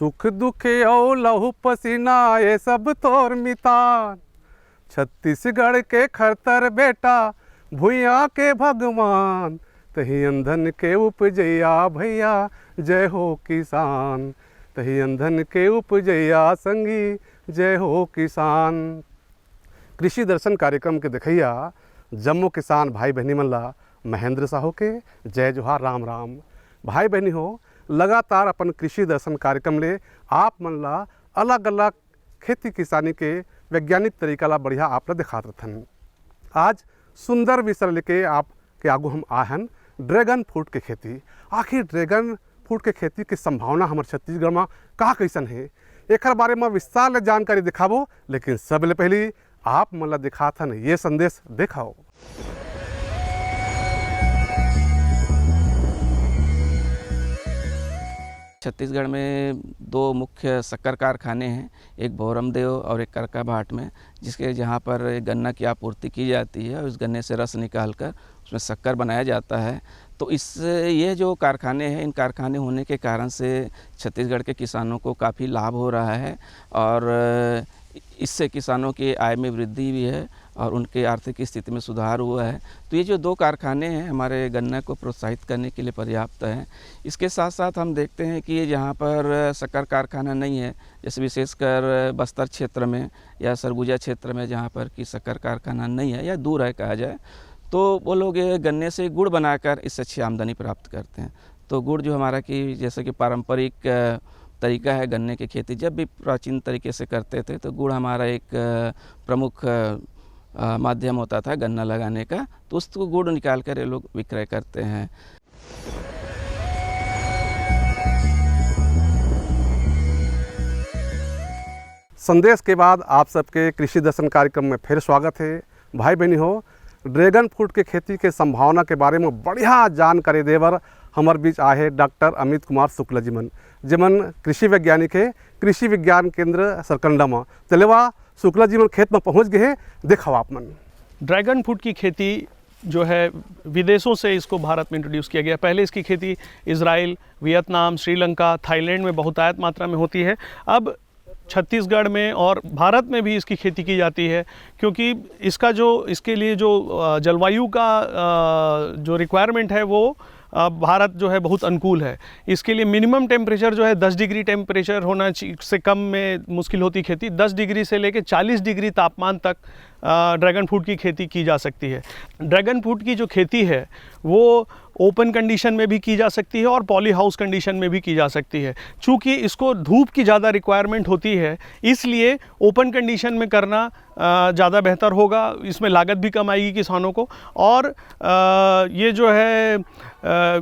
सुख दुख और लहू पसीना ये सब तोर मितान। छत्तीसगढ़ के खरतर बेटा भुइया के भगवान, तही अंधन के उपजैया भैया जय हो किसान। तही अंधन के उपजैया संगी जय हो किसान। कृषि दर्शन कार्यक्रम के देखैया जम्मो किसान भाई बहनी मन ला महेंद्र साहू के जय जोहार राम राम। भाई बहनी हो, लगातार अपन कृषि दर्शन कार्यक्रम ले आप मन ला अलग अलग खेती किसानी के वैज्ञानिक तरीका ला बढ़िया आप ला दिखात रहथन। आज सुंदर विषय लेके आपके आगू हम आहन ड्रैगन फ्रूट के खेती। आखिर ड्रैगन फ्रूट के खेती के संभावना हमारे छत्तीसगढ़ में का कैसन है, एक बारे में विस्तार ले जानकारी दिखाबो। लेकिन सबले पहले आप मन ला दिखाथन ये संदेश देखाओ। छत्तीसगढ़ में दो मुख्य शक्कर कारखाने हैं, एक भोरमदेव और एक करकाभाट में, जिसके जहाँ पर गन्ना की आपूर्ति की जाती है और उस गन्ने से रस निकालकर उसमें शक्कर बनाया जाता है। तो ये जो कारखाने हैं, इन कारखाने होने के कारण से छत्तीसगढ़ के किसानों को काफ़ी लाभ हो रहा है और इससे किसानों की आय में वृद्धि भी है और उनके आर्थिक स्थिति में सुधार हुआ है। तो ये जो दो कारखाने हैं हमारे गन्ना को प्रोत्साहित करने के लिए पर्याप्त हैं। इसके साथ साथ हम देखते हैं कि जहाँ पर शक्कर कारखाना नहीं है, जैसे विशेषकर बस्तर क्षेत्र में या सरगुजा क्षेत्र में जहाँ पर कि शक्कर कारखाना नहीं है या दूर है कहा जाए, तो वो लोग गन्ने से गुड़ बनाकर इससे अच्छी आमदनी प्राप्त करते हैं। तो गुड़ जो हमारा कि जैसे कि पारंपरिक तरीका है गन्ने की खेती, जब भी प्राचीन तरीके से करते थे, तो गुड़ हमारा एक प्रमुख माध्यम होता था गन्ना लगाने का। तो उसको गुड़ निकाल कर ये लोग विक्रय करते हैं। संदेश के बाद आप सबके कृषि दर्शन कार्यक्रम में फिर स्वागत है। भाई बहनी हो, ड्रैगन फ्रूट के खेती के संभावना के बारे में बढ़िया जानकारी देवर हमारे बीच आए डॉक्टर अमित कुमार शुक्ल जी मन, जिमन कृषि वैज्ञानिक है कृषि विज्ञान केंद्र सरकंडा में। चलेवा शुक्ला जी मन खेत में पहुंच गए हैं, देखो आप मन। ड्रैगन फ्रूट की खेती जो है विदेशों से इसको भारत में इंट्रोड्यूस किया गया। पहले इसकी खेती इजराइल, वियतनाम, श्रीलंका, थाईलैंड में बहुतायत मात्रा में होती है। अब छत्तीसगढ़ में और भारत में भी इसकी खेती की जाती है, क्योंकि इसके लिए जो जलवायु का जो रिक्वायरमेंट है वो भारत जो है बहुत अनुकूल है। इसके लिए मिनिमम टेम्परेचर जो है 10 डिग्री टेम्परेचर होना से कम में मुश्किल होती खेती। 10 डिग्री से लेकर 40 डिग्री तापमान तक ड्रैगन फ्रूट की खेती की जा सकती है। ड्रैगन फ्रूट की जो खेती है वो ओपन कंडीशन में भी की जा सकती है और पॉली हाउस कंडीशन में भी की जा सकती है। चूँकि इसको धूप की ज़्यादा रिक्वायरमेंट होती है, इसलिए ओपन कंडीशन में करना ज़्यादा बेहतर होगा। इसमें लागत भी कम आएगी किसानों को। और ये जो है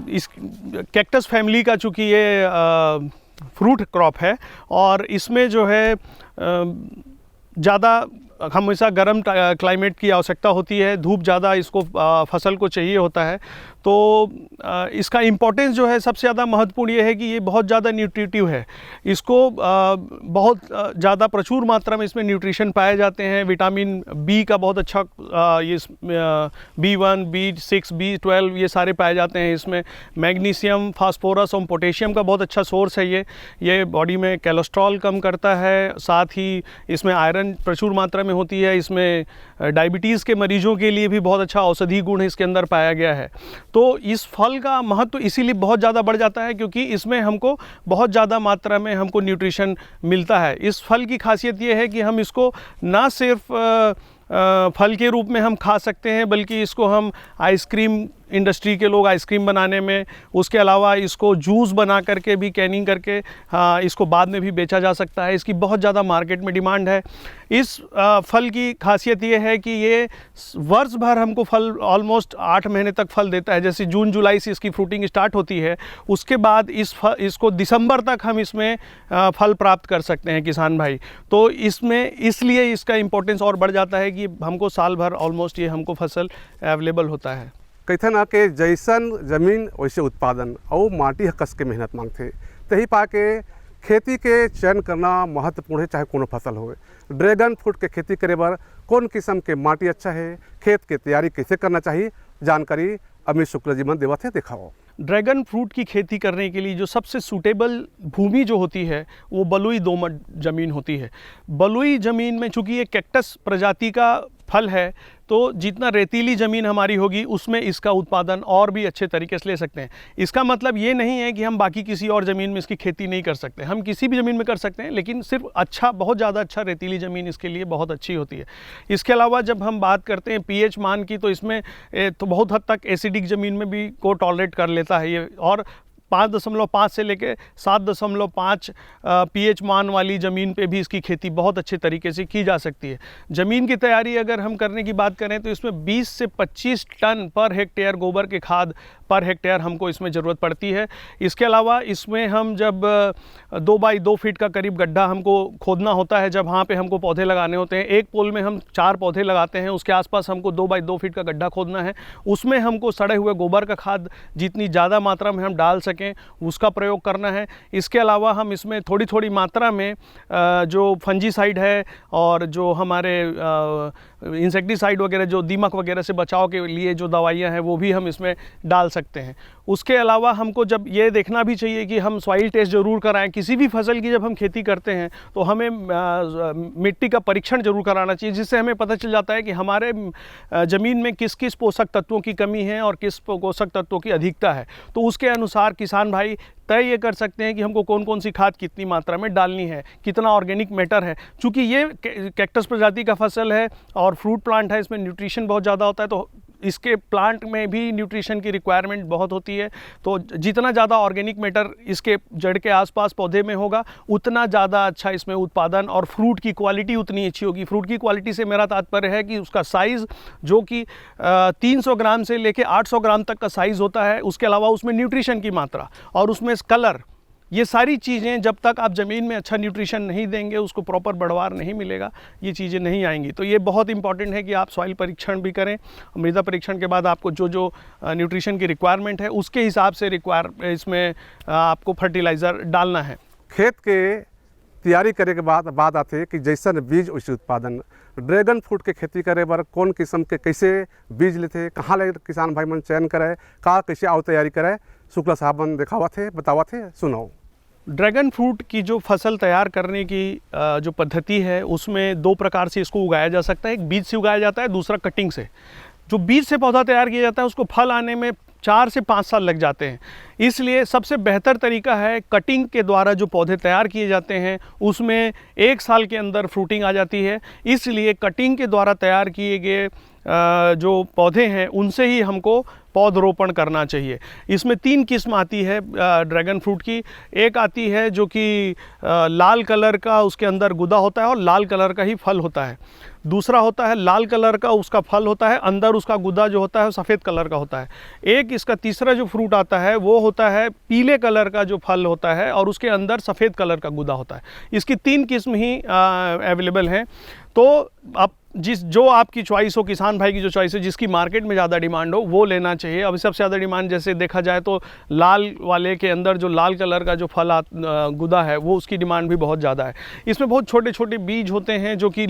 इस कैक्टस फैमिली का, चूँकि ये फ्रूट क्रॉप है और इसमें जो है ज़्यादा हमेशा गर्म क्लाइमेट की आवश्यकता होती है, धूप ज़्यादा इसको फसल को चाहिए होता है। तो इसका इम्पोर्टेंस जो है सबसे ज़्यादा महत्वपूर्ण ये है कि ये बहुत ज़्यादा न्यूट्रिटिव है। इसको बहुत ज़्यादा प्रचुर मात्रा में इसमें न्यूट्रिशन पाए जाते हैं। विटामिन बी का बहुत अच्छा ये B1, B6, B12 ये सारे पाए जाते हैं इसमें। मैग्नीशियम, फास्फोरस और पोटेशियम का बहुत अच्छा सोर्स है ये बॉडी में कोलेस्ट्रॉल कम करता है। साथ ही इसमें आयरन प्रचुर मात्रा में होती है। इसमें डायबिटीज़ के मरीजों के लिए भी बहुत अच्छा औषधि गुण इसके अंदर पाया गया है। तो इस फल का महत्व इसीलिए बहुत ज़्यादा बढ़ जाता है, क्योंकि इसमें हमको बहुत ज़्यादा मात्रा में हमको न्यूट्रिशन मिलता है। इस फल की खासियत ये है कि हम इसको ना सिर्फ फल के रूप में हम खा सकते हैं, बल्कि इसको हम आइसक्रीम इंडस्ट्री के लोग आइसक्रीम बनाने में, उसके अलावा इसको जूस बना करके भी कैनिंग करके इसको बाद में भी बेचा जा सकता है। इसकी बहुत ज़्यादा मार्केट में डिमांड है। इस फल की खासियत ये है कि ये वर्ष भर हमको फल ऑलमोस्ट 8 महीने तक फल देता है। जैसे जून जुलाई से इसकी फ्रूटिंग स्टार्ट होती है, उसके बाद इसको दिसंबर तक हम इसमें फल प्राप्त कर सकते हैं किसान भाई। तो इसलिए इसका इम्पोर्टेंस और बढ़ जाता है कि हमको साल भर ऑलमोस्ट ये हमको फसल अवेलेबल होता है। कहते ना कि जैसन जमीन वैसे उत्पादन और माटी कस के मेहनत मांगते, तही पा के खेती के चयन करना महत्वपूर्ण है, चाहे कोनो फसल हो। ड्रैगन फ्रूट के खेती करे बर कौन किस्म के माटी अच्छा है, खेत के तैयारी कैसे करना चाहिए, जानकारी अमित शुक्ल जी मन देवत है, दिखाओ। ड्रैगन फ्रूट की खेती करने के लिए जो सबसे सूटेबल भूमि जो होती है वो बलुई दोमट ज़मीन होती है। बलुई ज़मीन में चूँकि ये कैक्टस प्रजाति का फल है तो जितना रेतीली ज़मीन हमारी होगी उसमें इसका उत्पादन और भी अच्छे तरीके से ले सकते हैं। इसका मतलब ये नहीं है कि हम बाकी किसी और ज़मीन में इसकी खेती नहीं कर सकते, हम किसी भी ज़मीन में कर सकते हैं, लेकिन सिर्फ अच्छा, बहुत ज़्यादा अच्छा रेतीली ज़मीन इसके लिए बहुत अच्छी होती है। इसके अलावा जब हम बात करते हैं पीएच मान की, तो इसमें तो बहुत हद तक एसिडिक ज़मीन में भी को टॉलरेट कर लेता है ये, और 5.5 से लेके 7.5 पीएच मान वाली ज़मीन पे भी इसकी खेती बहुत अच्छे तरीके से की जा सकती है। ज़मीन की तैयारी अगर हम करने की बात करें तो इसमें 20 से 25 टन पर हेक्टेयर गोबर के खाद पर हेक्टेयर हमको इसमें ज़रूरत पड़ती है। इसके अलावा इसमें हम जब 2 बाई 2 फीट का करीब गड्ढा हमको खोदना होता है, जब वहाँ पे हमको पौधे लगाने होते हैं, एक पोल में हम 4 पौधे लगाते हैं, उसके आसपास हमको 2 बाई 2 फीट का गड्ढा खोदना है। उसमें हमको सड़े हुए गोबर का खाद जितनी ज़्यादा मात्रा में हम डाल सकें उसका प्रयोग करना है। इसके अलावा हम इसमें थोड़ी थोड़ी मात्रा में जो फंजीसाइड है और जो हमारे इंसेक्टिसाइड वगैरह, जो दीमक वगैरह से बचाव के लिए जो दवाइयाँ हैं वो भी हम इसमें डाल सकते हैं। उसके अलावा हमको जब ये देखना भी चाहिए कि हम सॉइल टेस्ट ज़रूर कराएं। किसी भी फसल की जब हम खेती करते हैं तो हमें मिट्टी का परीक्षण ज़रूर कराना चाहिए, जिससे हमें पता चल जाता है कि हमारे ज़मीन में किस किस पोषक तत्वों की कमी है और किस पोषक तत्वों की अधिकता है। तो उसके अनुसार किसान भाई तय ये कर सकते हैं कि हमको कौन कौन सी खाद कितनी मात्रा में डालनी है, कितना ऑर्गेनिक मैटर है। चूँकि ये कैक्टस प्रजाति का फसल है और फ्रूट प्लांट है, इसमें न्यूट्रिशन बहुत ज़्यादा होता है, तो इसके प्लांट में भी न्यूट्रिशन की रिक्वायरमेंट बहुत होती है। तो जितना ज़्यादा ऑर्गेनिक मैटर इसके जड़ के आसपास पौधे में होगा उतना ज़्यादा अच्छा इसमें उत्पादन और फ्रूट की क्वालिटी उतनी अच्छी होगी। फ्रूट की क्वालिटी से मेरा तात्पर्य है कि उसका साइज़ जो कि 300 ग्राम से लेके 800 ग्राम तक का साइज़ होता है। उसके अलावा उसमें न्यूट्रिशन की मात्रा और उसमें कलर, ये सारी चीज़ें जब तक आप ज़मीन में अच्छा न्यूट्रिशन नहीं देंगे, उसको प्रॉपर बढ़वार नहीं मिलेगा, ये चीज़ें नहीं आएंगी। तो ये बहुत इंपॉर्टेंट है कि आप सॉइल परीक्षण भी करें। मृदा परीक्षण के बाद आपको जो जो न्यूट्रिशन की रिक्वायरमेंट है उसके हिसाब से इसमें आपको फर्टिलाइज़र डालना है। खेत के तैयारी करे के बाद बात आते है कि जैसन बीज वैसे उत्पादन। ड्रैगन फ्रूट के खेती करे बर कौन किस्म के कैसे बीज लेते, कहाँ ले किसान भाई मन चयन करे, का कैसे आओ तैयारी करे, शुक्ला साहब मन दिखावा थे, बतावा थे, सुनाओ। ड्रैगन फ्रूट की जो फसल तैयार करने की जो पद्धति है उसमें 2 प्रकार से इसको उगाया जा सकता है। एक बीज से उगाया जाता है, दूसरा कटिंग से। जो बीज से पौधा तैयार किया जाता है उसको फल आने में 4 से 5 साल लग जाते हैं। इसलिए सबसे बेहतर तरीका है कटिंग के द्वारा जो पौधे तैयार किए जाते हैं उसमें 1 साल के अंदर फ्रूटिंग आ जाती है। इसलिए कटिंग के द्वारा तैयार किए गए जो पौधे हैं उनसे ही हमको पौधरोपण करना चाहिए। इसमें 3 किस्म आती है ड्रैगन फ्रूट की। एक आती है जो कि लाल कलर का उसके अंदर गुदा होता है और लाल कलर का ही फल होता है। दूसरा होता है लाल कलर का उसका फल होता है, अंदर उसका गुदा जो होता है सफ़ेद कलर का होता है। एक इसका तीसरा जो फ्रूट आता है वो होता है पीले कलर का जो फल होता है और उसके अंदर सफ़ेद कलर का गुदा होता है। इसकी 3 किस्म ही अवेलेबल हैं। तो आप जो आपकी चॉइस हो, किसान भाई की जो चॉइस है, जिसकी मार्केट में ज़्यादा डिमांड हो वो लेना चाहिए। अभी सबसे ज़्यादा डिमांड जैसे देखा जाए तो लाल वाले के अंदर जो लाल कलर का जो फल गुदा है वो उसकी डिमांड भी बहुत ज़्यादा है। इसमें बहुत छोटे छोटे बीज होते हैं जो कि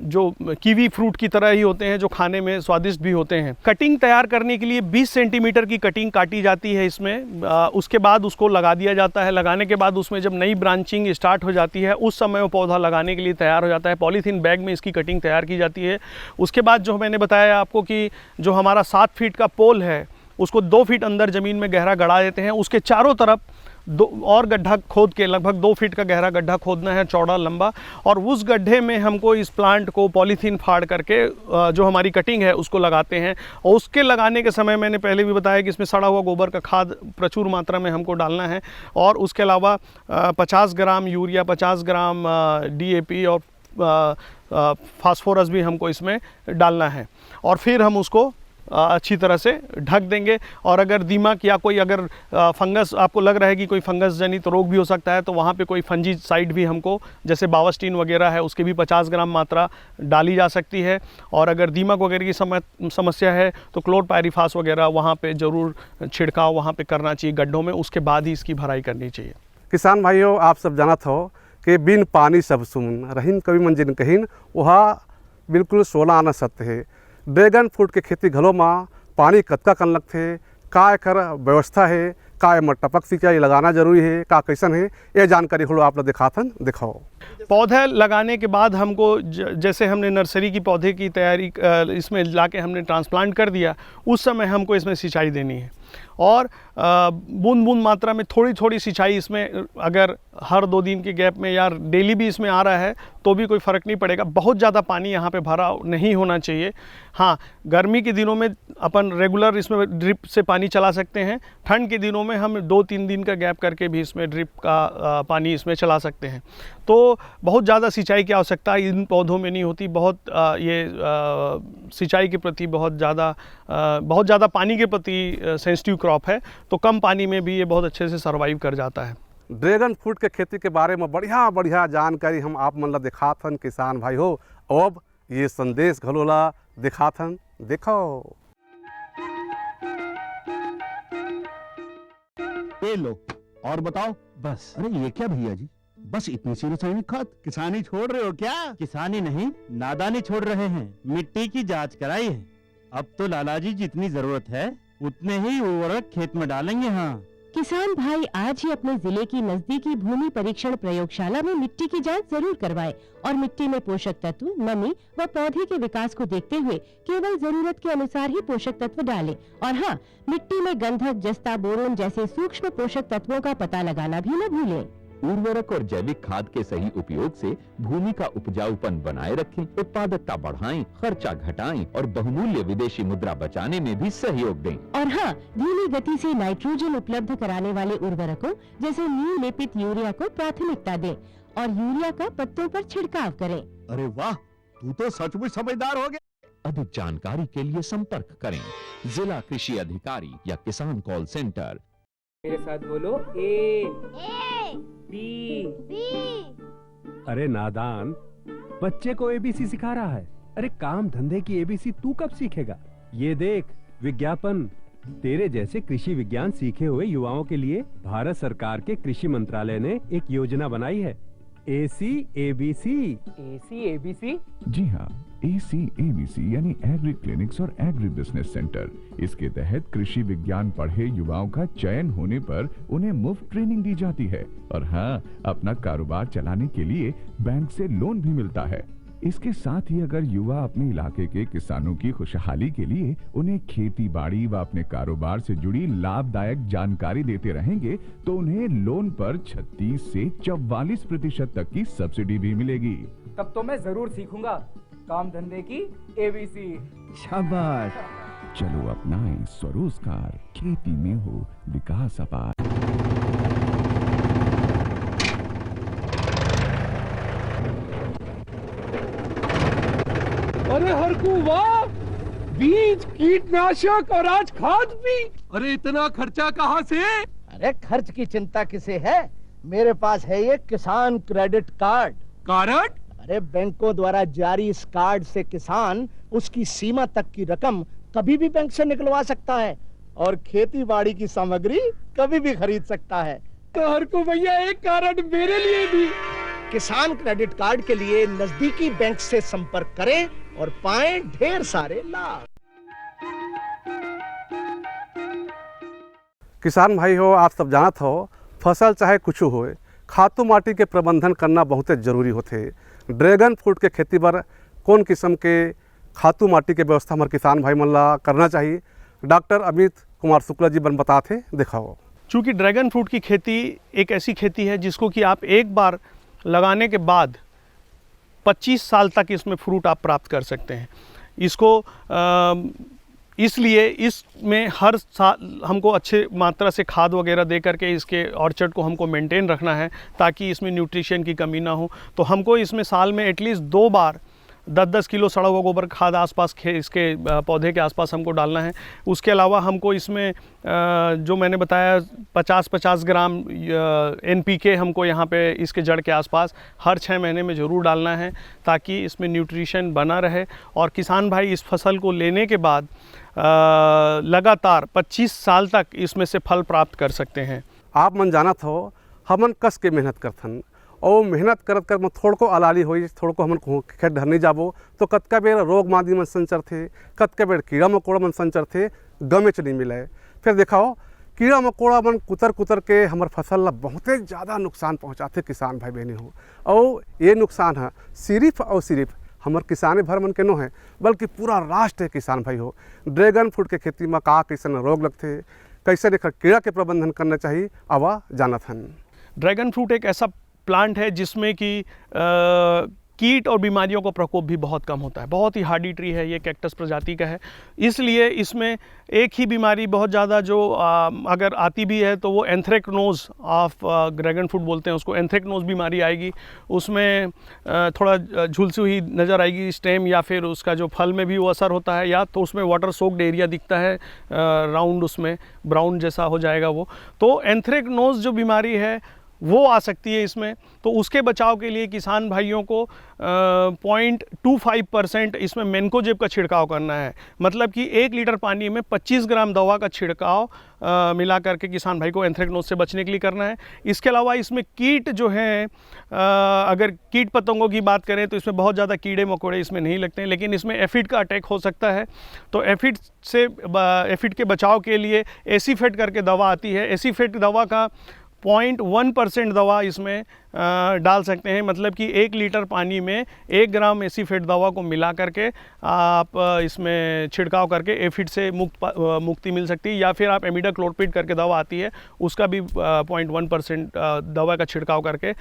जो कीवी फ्रूट की तरह ही होते हैं, जो खाने में स्वादिष्ट भी होते हैं। कटिंग तैयार करने के लिए 20 सेंटीमीटर की कटिंग काटी जाती है इसमें। उसके बाद उसको लगा दिया जाता है। लगाने के बाद उसमें जब नई ब्रांचिंग स्टार्ट हो जाती है उस समय वो पौधा लगाने के लिए तैयार हो जाता है। पॉलीथीन बैग में इसकी कटिंग तैयार की जाती है। उसके बाद जो मैंने बताया आपको कि जो हमारा 7 फीट का पोल है उसको 2 फीट अंदर ज़मीन में गहरा गड़ा देते हैं। उसके चारों तरफ 2 और गड्ढा खोद के लगभग 2 फीट का गहरा गड्ढा खोदना है, चौड़ा लंबा, और उस गड्ढे में हमको इस प्लांट को पॉलीथीन फाड़ करके जो हमारी कटिंग है उसको लगाते हैं। और उसके लगाने के समय मैंने पहले भी बताया कि इसमें सड़ा हुआ गोबर का खाद प्रचुर मात्रा में हमको डालना है और उसके अलावा 50 ग्राम यूरिया, 50 ग्राम DAP और फास्फोरस भी हमको इसमें डालना है। और फिर हम उसको अच्छी तरह से ढक देंगे। और अगर दीमक या कोई अगर फंगस आपको लग रहा है कि कोई फंगस जनित रोग भी हो सकता है तो वहाँ पे कोई फंजीसाइड भी हमको, जैसे बावस्टीन वगैरह है, उसके भी 50 ग्राम मात्रा डाली जा सकती है। और अगर दीमक वगैरह की समस्या है तो क्लोरपायरीफास वगैरह वहाँ पे ज़रूर छिड़काव वहाँ पे करना चाहिए गड्ढों में। उसके बाद ही इसकी भराई करनी चाहिए। किसान भाइयों, आप सब जानत हो कि बिन पानी सब सुन रहीन कवि मंजिन कहीन, वह बिल्कुल 16 आना सत्य है। ड्रैगन फ्रूट के खेती घलो में पानी कतका कन लगथे, का कर व्यवस्था है, का एम टपक सिंचाई लगाना जरूरी है, का कैसन है, ये जानकारी हो आप लोग दिखाथन दिखाओ। पौधे लगाने के बाद हमको जैसे हमने नर्सरी की पौधे की तैयारी इसमें लाके हमने ट्रांसप्लांट कर दिया, उस समय हमको इसमें सिंचाई देनी है और बूंद बूंद मात्रा में थोड़ी थोड़ी सिंचाई इसमें, अगर हर 2 दिन के गैप में या डेली भी इसमें आ रहा है तो भी कोई फ़र्क नहीं पड़ेगा। बहुत ज़्यादा पानी यहाँ पे भरा नहीं होना चाहिए। हाँ, गर्मी के दिनों में अपन रेगुलर इसमें ड्रिप से पानी चला सकते हैं, ठंड के दिनों में हम 2-3 दिन का गैप करके भी इसमें ड्रिप का पानी इसमें चला सकते हैं। तो बहुत ज़्यादा सिंचाई की आवश्यकता इन पौधों में नहीं होती। बहुत ये सिंचाई के प्रति बहुत ज़्यादा पानी के प्रति सेंसिटिव क्रॉप है, तो कम पानी में भी ये बहुत अच्छे से सर्वाइव कर जाता है। ड्रैगन फ्रूट के खेती के बारे में बढ़िया जानकारी हम आप मन ला दिखाथन किसान भाई हो। अब ये संदेश घलोला दिखाथन, देखो। ये लो और बताओ। बस। अरे ये क्या भैया जी, बस इतनी सी रासायनिक खाद? किसानी छोड़ रहे हो क्या? किसानी नहीं, नादानी छोड़ रहे हैं। मिट्टी की जांच कराई है। अब तो लालाजी जितनी जरूरत है उतने ही उर्वरक खेत में डालेंगे। हाँ, किसान भाई आज ही अपने जिले की नजदीकी भूमि परीक्षण प्रयोगशाला में मिट्टी की जांच जरूर करवाएं और मिट्टी में पोषक तत्व, नमी व पौधे के विकास को देखते हुए केवल जरूरत के अनुसार ही पोषक तत्व डालें। और हाँ, मिट्टी में गंधक, जस्ता, बोरोन जैसे सूक्ष्म पोषक तत्वों का पता लगाना भी न भूलें। उर्वरक और जैविक खाद के सही उपयोग से भूमि का उपजाऊपन बनाए रखें, उत्पादकता बढ़ाएं, खर्चा घटाएं और बहुमूल्य विदेशी मुद्रा बचाने में भी सहयोग दें। और हाँ, धीमी गति से नाइट्रोजन उपलब्ध कराने वाले उर्वरकों जैसे नीम लेपित यूरिया को प्राथमिकता दें और यूरिया का पत्तों पर छिड़काव करें। अरे वाह, तू तो सचमुच समझदार हो गया। अधिक जानकारी के लिए संपर्क करें जिला कृषि अधिकारी या किसान कॉल सेंटर। मेरे साथ बोलो, ए बी। अरे नादान, बच्चे को एबीसी सिखा रहा है। अरे काम धंधे की एबीसी तू कब सीखेगा? ये देख विज्ञापन। तेरे जैसे कृषि विज्ञान सीखे हुए युवाओं के लिए भारत सरकार के कृषि मंत्रालय ने एक योजना बनाई है, ACABC। ACABC? जी हाँ, ACABC यानी एग्री क्लिनिक्स और एग्री बिजनेस सेंटर। इसके तहत कृषि विज्ञान पढ़े युवाओं का चयन होने पर उन्हें मुफ्त ट्रेनिंग दी जाती है और हाँ, अपना कारोबार चलाने के लिए बैंक से लोन भी मिलता है। इसके साथ ही अगर युवा अपने इलाके के किसानों की खुशहाली के लिए उन्हें खेती बाड़ी व अपने कारोबार से जुड़ी लाभदायक जानकारी देते रहेंगे तो उन्हें लोन पर 36 से 44% तक की सब्सिडी भी मिलेगी। तब तो मैं जरूर सीखूंगा काम धंधे की ABC। शाबाश, चलो अपनाएं स्वरोजगार, खेती में हो विकास अपार। अरे हरकू वाह, बीज, कीटनाशक और आज खाद भी। अरे इतना खर्चा कहाँ से? अरे खर्च की चिंता किसे है, मेरे पास है ये किसान क्रेडिट कार्ड। कार्ड? अरे बैंकों द्वारा जारी इस कार्ड से किसान उसकी सीमा तक की रकम कभी भी बैंक से निकलवा सकता है और खेती बाड़ी की सामग्री कभी भी खरीद सकता है। तो हरकू भैया एक कार्ड मेरे लिए भी। किसान क्रेडिट कार्ड के लिए नजदीकी बैंक से संपर्क करें और पाएं ढेर सारे लाभ। किसान भाई हो, आप सब जानत हो, फसल चाहे कुछ हो, खातू माटी के प्रबंधन करना बहुत जरूरी होते। ड्रैगन फ्रूट के खेती पर कौन किस्म के खातू माटी के व्यवस्था हमारे किसान भाई मन ला करना चाहिए, डॉक्टर अमित कुमार शुक्ला जी बन बताते दिखाओ। चूँकि ड्रैगन फ्रूट की खेती एक ऐसी खेती है जिसको कि आप एक बार लगाने के बाद 25 साल तक इसमें फ्रूट आप प्राप्त कर सकते हैं। इसको इसलिए इसमें हर साल हमको अच्छे मात्रा से खाद वगैरह दे करके इसके ऑर्चर्ड को हमको मेंटेन रखना है ताकि इसमें न्यूट्रिशन की कमी ना हो। तो हमको इसमें साल में एटलीस्ट 2 बार 10-10 किलो सड़ा हुआ गोबर खाद आसपास इसके पौधे के आसपास हमको डालना है। उसके अलावा हमको इसमें जो मैंने बताया 50-50 ग्राम NPK हमको यहाँ पे इसके जड़ के आसपास हर 6 महीने में ज़रूर डालना है ताकि इसमें न्यूट्रिशन बना रहे और किसान भाई इस फसल को लेने के बाद लगातार 25 साल तक इसमें से फल प्राप्त कर सकते हैं। आप मन जानत हो, हमन कस के मेहनत करथन और मेहनत करत कर थोड़ को अलाली होई, थोड़ को हमन खेत धर नहीं जाबो तो कतका बेर रोग मादी मन संचर थे, कतका बेर कीड़ा मकोड़ा मन संचर थे, गमेच नहीं मिले। फिर दिखाओ कीड़ा मकोड़ा मन कुतर कुतर के हमार फसल ला बहुते ज़्यादा नुकसान पहुँचाते किसान भाई बहनी हो। और ये नुकसान है सिर्फ और सिर्फ हमार किसाने भर मन के नो है, बल्कि पूरा राष्ट्र है किसान भाई हो। ड्रैगन फ्रूट के खेती में का कैसे रोग लगते, कैसे लेकर कीड़ा के प्रबंधन करना चाहिए, आवा जानत हन। ड्रैगन फ्रूट एक ऐसा प्लांट है जिसमें कि कीट और बीमारियों का प्रकोप भी बहुत कम होता है। बहुत ही हार्डी ट्री है, ये कैक्टस प्रजाति का है, इसलिए इसमें एक ही बीमारी बहुत ज़्यादा जो अगर आती भी है तो वो एंथ्रेक्नोज ऑफ ड्रैगन फ्रूट बोलते हैं उसको, एंथ्रेक्नोज बीमारी आएगी। उसमें थोड़ा झुलसी हुई नज़र आएगी स्टेम, या फिर उसका जो फल में भी वो असर होता है, या तो उसमें वाटर सोक्ड एरिया दिखता है राउंड, उसमें ब्राउन जैसा हो जाएगा वो। तो एंथ्रेक्नोज जो बीमारी है वो आ सकती है इसमें। तो उसके बचाव के लिए किसान भाइयों को 0.25% इसमें मेन्कोजेब का छिड़काव करना है। मतलब कि 1 लीटर पानी में 25 ग्राम दवा का छिड़काव मिला करके किसान भाई को एंथ्रेक्नोज से बचने के लिए करना है। इसके अलावा इसमें कीट जो हैं, अगर कीट पतंगों की बात करें तो इसमें बहुत ज़्यादा कीड़े मकोड़े इसमें नहीं लगते हैं, लेकिन इसमें एफिड का अटैक हो सकता है। तो एफिड के बचाव के लिए एसीफेट करके दवा आती है। एसीफेट दवा का 0.1% दवा इसमें डाल सकते हैं। मतलब कि 1 लीटर पानी में 1 ग्राम एसीफेट दवा को मिला करके आप इसमें छिड़काव करके एफिड से मुक्ति मिल सकती है। या फिर आप एमिडाक्लोरपिड करके दवा आती है, उसका भी 0.1% दवा का छिड़काव करके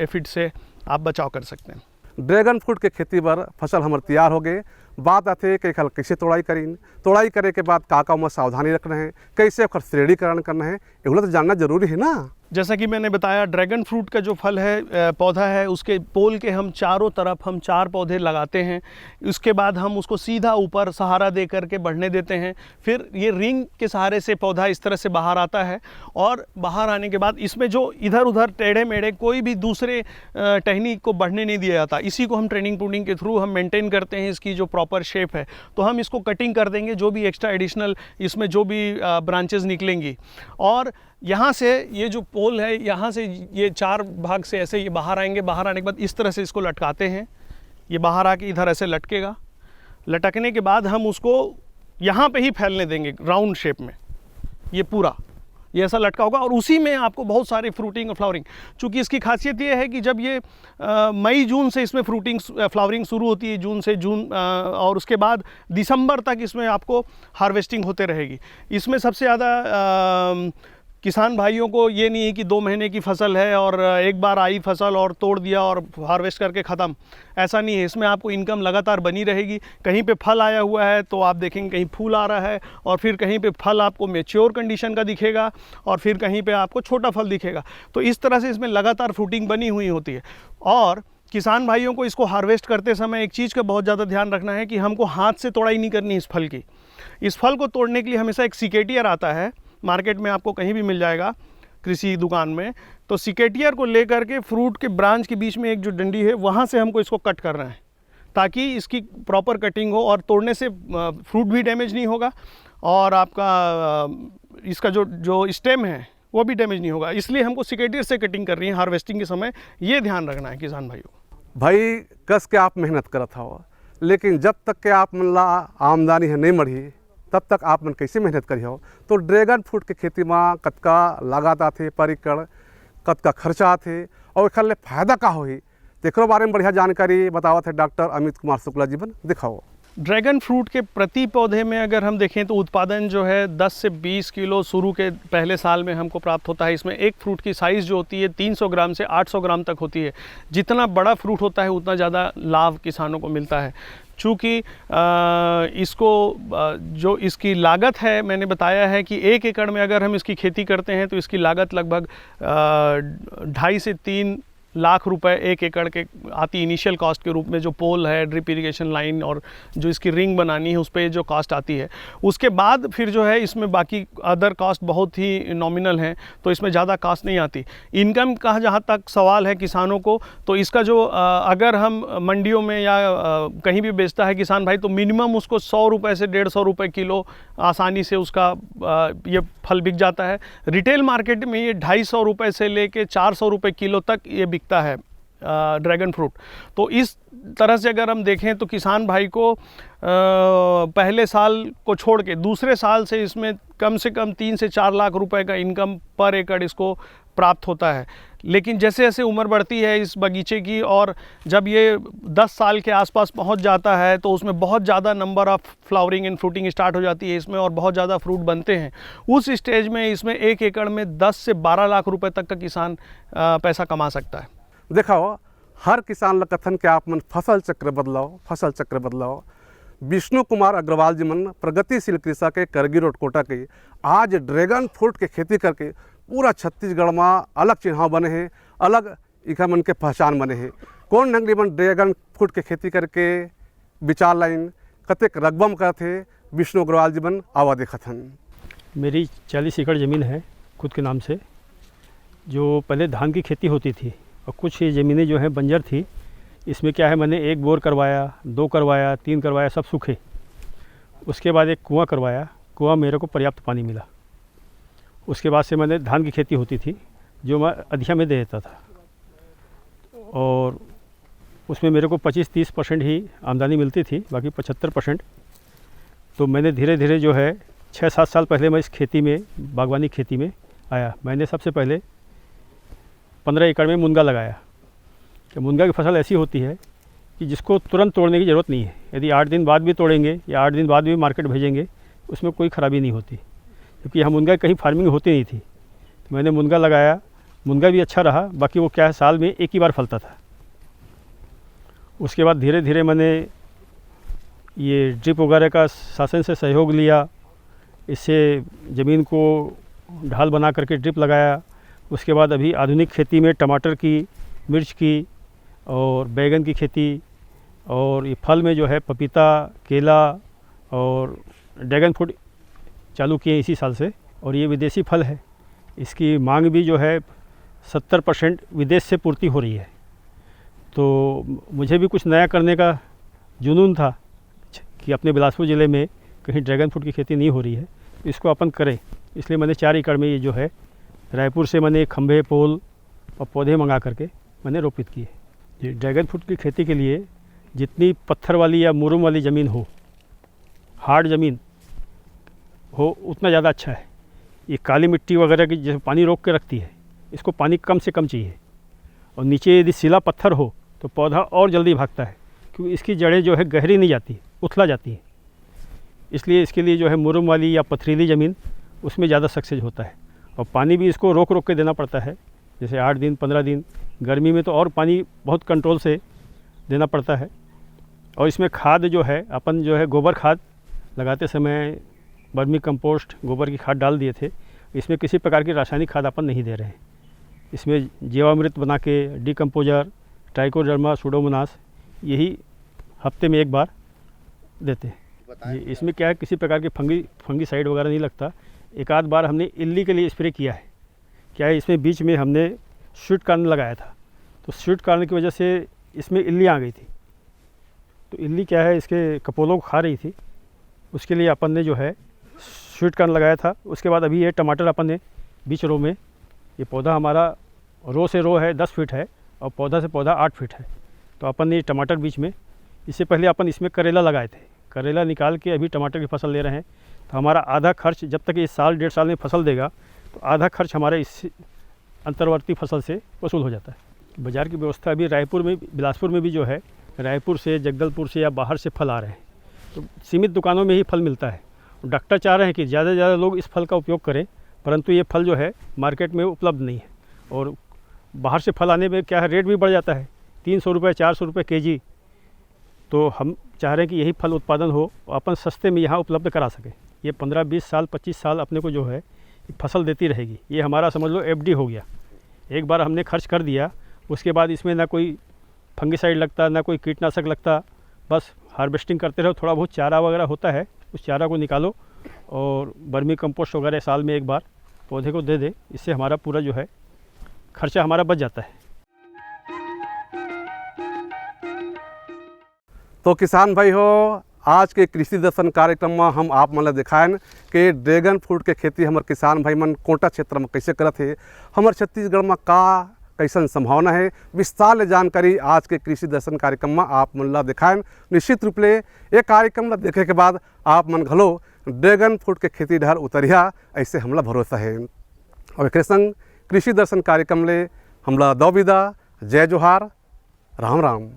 एफिड से आप बचाव कर सकते हैं। ड्रैगन फ्रूट के खेती पर फसल हमारे तैयार हो गए। बात आते कि खल कैसे तोड़ाई करीन, तोड़ाई करे के बाद का में सावधानी रखना है, कैसे ओकर श्रेणीकरण करना है, एগুলো तो जानना जरूरी है ना। जैसा कि मैंने बताया, ड्रैगन फ्रूट का जो फल है, पौधा है, उसके पोल के हम चारों तरफ हम 4 पौधे लगाते हैं। उसके बाद हम उसको सीधा ऊपर सहारा दे करके बढ़ने देते हैं। फिर ये रिंग के सहारे से पौधा इस तरह से बाहर आता है, और बाहर आने के बाद इसमें जो इधर उधर टेढ़े मेढ़े कोई भी दूसरे टहनी को बढ़ने नहीं दिया जाता। इसी को हम ट्रेनिंग प्रूनिंग के थ्रू हम मेंटेन करते हैं, इसकी जो प्रॉपर शेप है। तो हम इसको कटिंग कर देंगे, जो भी एक्स्ट्रा एडिशनल इसमें जो भी ब्रांचेस निकलेंगी। और यहाँ से ये जो पोल है, यहाँ से ये 4 भाग से ऐसे ये बाहर आएंगे। बाहर आने के बाद इस तरह से इसको लटकाते हैं, ये बाहर आके इधर ऐसे लटकेगा। लटकने के बाद हम उसको यहाँ पे ही फैलने देंगे राउंड शेप में, ये पूरा ये ऐसा लटका होगा। और उसी में आपको बहुत सारी फ्रूटिंग और फ्लावरिंग, चूँकि इसकी खासियत ये है कि जब ये मई जून से इसमें फ्लावरिंग शुरू होती है, जून से जून, और उसके बाद दिसंबर तक इसमें आपको हार्वेस्टिंग होते रहेगी। इसमें सबसे ज़्यादा किसान भाइयों को ये नहीं है कि 2 महीने की फसल है और एक बार आई फसल और तोड़ दिया और हार्वेस्ट करके ख़त्म, ऐसा नहीं है। इसमें आपको इनकम लगातार बनी रहेगी। कहीं पे फल आया हुआ है तो आप देखेंगे कहीं फूल आ रहा है, और फिर कहीं पे फल आपको मैच्योर कंडीशन का दिखेगा, और फिर कहीं पे आपको छोटा फल दिखेगा। तो इस तरह से इसमें लगातार फ्रूटिंग बनी हुई होती है। और किसान भाइयों को इसको हार्वेस्ट करते समय एक चीज़ का बहुत ज़्यादा ध्यान रखना है कि हमको हाथ से तोड़ाई नहीं करनी इस फल की। इस फल को तोड़ने के लिए हमेशा एक सिकेटियर आता है, मार्केट में आपको कहीं भी मिल जाएगा, कृषि दुकान में। तो सिकेटियर को लेकर के फ्रूट के ब्रांच के बीच में एक जो डंडी है, वहाँ से हमको इसको कट करना है, ताकि इसकी प्रॉपर कटिंग हो। और तोड़ने से फ्रूट भी डैमेज नहीं होगा, और आपका इसका जो स्टेम है वो भी डैमेज नहीं होगा। इसलिए हमको सिकेटियर से कटिंग कर रही है हार्वेस्टिंग के समय, ये ध्यान रखना है किसान भाइयों। भाई कस के आप मेहनत करत हो, लेकिन जब तक के आप मन ला आमदनी है नहीं मढ़ी, तब तक आप मन कैसे मेहनत करी हो। तो ड्रैगन फ्रूट के खेती में कतका लागत आथे, पर एकड़ कतका खर्चा आथे, और एखर ले फायदा का होही, तेकरो बारे में बढ़िया जानकारी बतावत है डॉक्टर अमित कुमार शुक्ला जी। दिखाओ। ड्रैगन फ्रूट के प्रति पौधे में अगर हम देखें तो उत्पादन जो है 10 से 20 किलो शुरू के पहले साल में हमको प्राप्त होता है। इसमें एक फ्रूट की साइज़ जो होती है 300 ग्राम से 800 ग्राम तक होती है। जितना बड़ा फ्रूट होता है उतना ज़्यादा लाभ किसानों को मिलता है। चूँकि इसको जो इसकी लागत है, मैंने बताया है कि 1 एकड़ में अगर हम इसकी खेती करते हैं तो इसकी लागत लगभग 2.5 से 3 लाख रुपए 1 एकड़ के आती इनिशियल कॉस्ट के रूप में। जो पोल है, ड्रिप इरिगेशन लाइन और जो इसकी रिंग बनानी है उस पर जो कॉस्ट आती है, उसके बाद फिर जो है इसमें बाकी अदर कॉस्ट बहुत ही नॉमिनल हैं, तो इसमें ज़्यादा कॉस्ट नहीं आती। इनकम का जहाँ तक सवाल है किसानों को, तो इसका जो अगर हम मंडियों में या कहीं भी बेचता है किसान भाई, तो मिनिमम उसको 100 रुपये से 150 रुपये किलो आसानी से उसका ये फल बिक जाता है। रिटेल मार्केट में ये 250 रुपये से लेके 400 रुपये किलो तक ये बिकता है ड्रैगन फ्रूट। तो इस तरह से अगर हम देखें तो किसान भाई को पहले साल को छोड़ के दूसरे साल से इसमें कम से कम 3 से 4 लाख रुपए का इनकम पर एकड़ इसको प्राप्त होता है। लेकिन जैसे जैसे उम्र बढ़ती है इस बगीचे की और जब ये 10 साल के आसपास पहुंच जाता है तो उसमें बहुत ज़्यादा number of flowering and fruiting start हो जाती है इसमें और बहुत ज़्यादा फ्रूट बनते हैं। उस स्टेज में इसमें 1 एकड़ में 10 से 12 लाख रुपए तक का किसान पैसा कमा सकता है। देखो हर किसान कथन के आप मन फसल चक्र बदलाओ। विष्णु कुमार अग्रवाल जी मन प्रगतिशील कृषक है करगी रोड कोटा के आज ड्रैगन फ्रूट के खेती करके पूरा छत्तीसगढ़ में अलग चिन्हाव बने हैं, अलग इका मन के पहचान बने हैं। कौन ढंग मन ड्रैगन फ्रूट के खेती करके विचार लाइन कतेक रकबम करते विष्णु अग्रवाल जी मन आवा देखथन। मेरी 40 एकड़ ज़मीन है खुद के नाम से, जो पहले धान की खेती होती थी और कुछ ये ज़मीनें जो है बंजर थी। इसमें क्या है, मैंने 1 बोर करवाया, 2 करवाया, 3 करवाया, सब सूखे। उसके बाद एक कुआं करवाया, कुआं मेरे को पर्याप्त पानी मिला। उसके बाद से मैंने धान की खेती होती थी जो मैं अधिया में दे देता था और उसमें मेरे को 25-30% ही आमदनी मिलती थी, बाकी 75%। तो मैंने धीरे धीरे जो है 6-7 साल पहले मैं इस खेती में, बागवानी खेती में आया। मैंने सबसे पहले 15 एकड़ में मुनगा लगाया। कि मुनगा की फसल ऐसी होती है कि जिसको तुरंत तोड़ने की ज़रूरत नहीं है। यदि 8 दिन बाद भी तोड़ेंगे या 8 दिन बाद भी मार्केट भेजेंगे उसमें कोई ख़राबी नहीं होती, क्योंकि यहाँ मुनगा कहीं फार्मिंग होती नहीं थी। तो मैंने मुनगा लगाया, मुनगा भी अच्छा रहा। बाकी वो क्या है, साल में एक ही बार फलता था। उसके बाद धीरे धीरे मैंने ये ड्रिप वगैरह का शासन से सहयोग लिया। इससे ज़मीन को ढाल बना करके ड्रिप लगाया। उसके बाद अभी आधुनिक खेती में टमाटर की, मिर्च की और बैगन की खेती, और ये फल में जो है पपीता, केला और ड्रैगन फ्रूट चालू किए इसी साल से। और ये विदेशी फल है, इसकी मांग भी जो है 70% विदेश से पूर्ति हो रही है। तो मुझे भी कुछ नया करने का जुनून था कि अपने बिलासपुर ज़िले में कहीं ड्रैगन फ्रूट की खेती नहीं हो रही है, इसको अपन करें। इसलिए मैंने 4 एकड़ में ये जो है रायपुर से मैंने खंभे, पोल और पौधे मंगा करके मैंने रोपित किए। ये ड्रैगन फ्रूट की खेती के लिए जितनी पत्थर वाली या मुरुम वाली ज़मीन हो, हार्ड ज़मीन हो, उतना ज़्यादा अच्छा है। ये काली मिट्टी वगैरह की जैसे पानी रोक के रखती है, इसको पानी कम से कम चाहिए। और नीचे यदि सिला पत्थर हो तो पौधा और जल्दी भागता है, क्योंकि इसकी जड़ें जो है गहरी नहीं जाती, उथला जाती है। इसलिए इसके लिए जो है मुरुम वाली या पथरीली ज़मीन, उसमें ज़्यादा सक्सेस होता है। और पानी भी इसको रोक रोक के देना पड़ता है, जैसे 8 दिन 15 दिन। गर्मी में तो और पानी बहुत कंट्रोल से देना पड़ता है। और इसमें खाद जो है, अपन जो है गोबर खाद लगाते समय वर्मी कंपोस्ट, गोबर की खाद डाल दिए थे। इसमें किसी प्रकार की रासायनिक खाद अपन नहीं दे रहे हैं। इसमें जीवामृत बना के, डिकम्पोजर, ट्राइकोडर्मा, सूडोमोनास, यही हफ्ते में 1 बार देते हैं। इसमें क्या है, किसी प्रकार के फंगीसाइड वगैरह नहीं लगता। एक आध बार हमने इल्ली के लिए स्प्रे किया है। क्या है, इसमें बीच में हमने स्वीट कॉर्न लगाया था, तो स्वीट कॉर्न की वजह से इसमें इल्ली आ गई थी। तो इल्ली क्या है, इसके कपोलों को खा रही थी। उसके लिए अपन ने जो है स्वीट कॉर्न लगाया था। उसके बाद अभी ये टमाटर अपन ने बीच रो में, ये पौधा हमारा रो से रो है 10 फीट है और पौधा से पौधा 8 फीट है। तो अपन ने टमाटर बीच में, इससे पहले अपन इसमें करेला लगाए थे। करेला निकाल के अभी टमाटर की फसल ले रहे हैं। तो हमारा आधा खर्च, जब तक ये साल 1.5 साल में फसल देगा, तो आधा खर्च हमारा इस अंतर्वर्ती फसल से वसूल हो जाता है। बाज़ार की व्यवस्था अभी रायपुर में, बिलासपुर में भी जो है, रायपुर से, जगदलपुर से या बाहर से फल आ रहे हैं। तो सीमित दुकानों में ही फल मिलता है। डॉक्टर चाह रहे हैं कि ज़्यादा से ज़्यादा लोग इस फल का उपयोग करें, परंतु ये फल जो है मार्केट में उपलब्ध नहीं है। और बाहर से फल आने में क्या है, रेट भी बढ़ जाता है, 300 रुपये 400 रुपये केजी। तो हम चाह रहे हैं कि यही फल उत्पादन हो, अपन सस्ते में यहाँ उपलब्ध करा सकें। ये 15-20 साल 25 साल अपने को जो है फसल देती रहेगी। ये हमारा समझ लो FD हो गया। एक बार हमने खर्च कर दिया, उसके बाद इसमें ना कोई फंगीसाइड लगता, ना कोई कीटनाशक लगता। बस हार्वेस्टिंग करते रहो। थोड़ा बहुत चारा वगैरह होता है, उस चारा को निकालो और वर्मी कंपोस्ट वगैरह साल में 1 बार पौधे को दे दे। इससे हमारा पूरा जो है खर्चा हमारा बच जाता है। तो किसान भाई हो, आज के कृषि दर्शन कार्यक्रम में हम आप मन दिखाएं कि ड्रैगन फ्रूट के खेती हमारे किसान भाई मन कोटा क्षेत्र में कैसे करत है, हमारे छत्तीसगढ़ में का कैसन संभावना है। विस्तार ले जानकारी आज के कृषि दर्शन कार्यक्रम में आप मन ला दिखाएं। निश्चित रूप ले ये कार्यक्रम ला देखे के बाद आप मन घलो ड्रैगन फ्रूट के खेती ढार उतरिया ऐसे हमला भरोसा है। और एक संग कृषि दर्शन कार्यक्रम ले हमला दो विदा, जय जोहार, राम राम।